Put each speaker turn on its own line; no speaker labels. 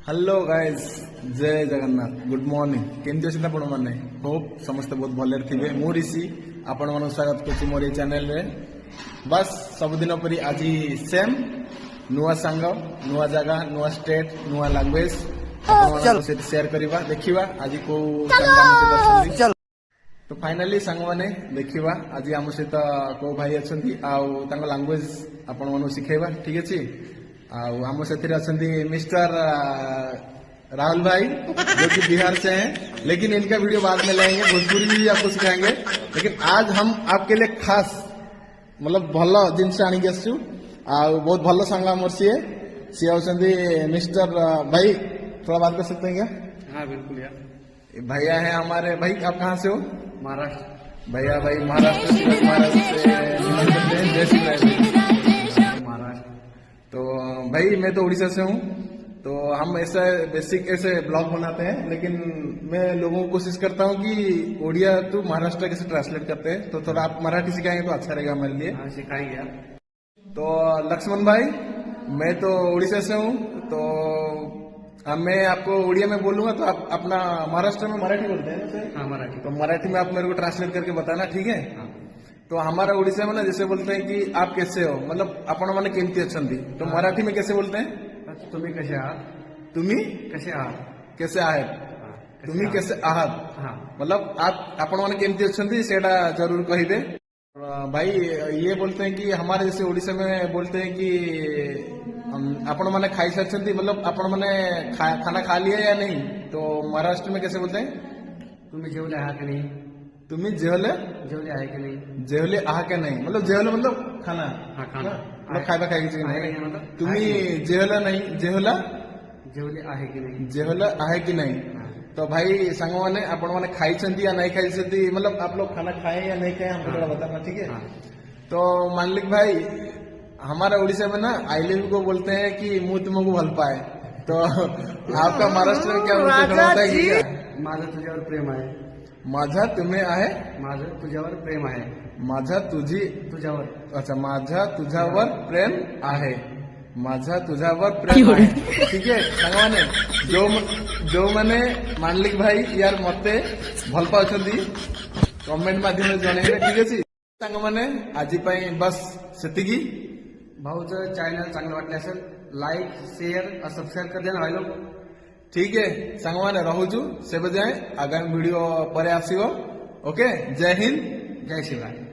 Hello guys जय Jagannath good morning केमती अच्छे आपण मैंने होप समस्ते बहुत भले थे मु ऋषि आपण मन स्वागत कर मोर चैनल रे बस सबुदिन परी आज सेम नुआ सांग नुआ जगह नुआ स्टेट नुआ लैंग्वेज शेयर करवा देखिवा आज को तो फाइनली सांग माने देखिवा आज आम सहित को भाई अच्छा लैंग्वेज आपण मन शिखेबा ठीक अच्छे आम से मिस्टर राहुल भाई जो कि बिहार से हैं लेकिन इनका वीडियो बाद में लाएंगे भोजपुरी भी आपको सिखाएंगे लेकिन आज हम आपके लिए खास मतलब भल जिनस आनिक आसु बहुत भल सांग मोर सी होती मिस्टर भाई थोड़ा बात कर सकते हैं क्या?
हाँ बिल्कुल यार।
भैया है हमारे भाई आप कहाँ से हो?
महाराष्ट्र।
भैया भाई महाराष्ट्र से तो भाई मैं तो उड़ीसा से हूँ तो हम ऐसा बेसिक ऐसे ब्लॉग बनाते हैं लेकिन मैं लोगों को कोशिश करता हूँ कि उड़िया टू महाराष्ट्र कैसे ट्रांसलेट करते हैं तो थोड़ा आप मराठी सिखाएंगे तो अच्छा रहेगा हमारे लिए।
हाँ सिखाएंगे यार।
तो लक्ष्मण भाई मैं तो उड़ीसा से हूँ तो मैं आपको उड़िया में बोलूंगा तो आप अपना महाराष्ट्र में मराठी बोलते हैं ना?
हाँ मराठी।
तो मराठी में आप मेरे को ट्रांसलेट करके बताना ठीक है?
हाँ।
तो हमारा उड़ीसा में ना जैसे बोलते हैं कि आप कैसे हो मतलब आपण माने केमती अच्छी तो मराठी में कैसे बोलते हैं?
तुम्ही कसे आहात?
तुम्ही
कसे आहात?
कैसे आहेत? तुम्ही कैसे आहात
हाँ
मतलब आप आपण माने केमती अच्छी सेटा जरूर कहिबे। भाई ये बोलते हैं कि हमारे जैसे उड़ीसा में बोलते हैं कि आपण माने खाई सारी मतलब आपण माने खाना खा लिया या नहीं तो महाराष्ट्र में कैसे बोलते हैं?
तुम्ही जेवले आहात की नाही?
तुम्ही जेवले
आहे की नाही?
जेवले आहा के नहीं मतलब जेवले मतलब खाना।
हाँ खाना
मतलब खायबा खायची
आहे
नाही
की नाही मतलब?
तुम्ही जेवला नहीं जेवला
जेवले आहे की नाही?
जेवला आहे की नहीं तो भाई सांग माने आपण माने खाई या नहीं खाई मतलब आप लोग खाना खाए या नहीं खाए हमको थोड़ा बताना ठीक है? तो मानलिक भाई हमारा उड़ीसा में ना आई लव यू को बोलते हैं कि मुंह तुमको भल पाए तो आपका महाराष्ट्र में क्या बोलते थोड़ा बताइए?
माझं तुझ्यावर प्रेम आहे।
माझा तुम्हें आहे
माझं तुझ्यावर प्रेम आहे।
माझा तुझी
तुझ्यावर
अच्छा माझा तुझ्यावर प्रेम आहे माझा तुझ्यावर प्रेम आहे ठीक है सांग माने जो मैंने मानलिक भाई यार मते भल पाउछंदी कमेंट माध्यम जणेबे ठीक अछि सांग माने आजि पई बस सेतिकी
भाऊचं चॅनल चांगलं वाटलं असेल लाईक शेअर और सब्सक्राइब कर देना भाई लोग
ठीक है सांग माने रहुछु सेबे जाए आगामी वीडियो परे आसीबो ओके जय हिंद
जय शिवराय।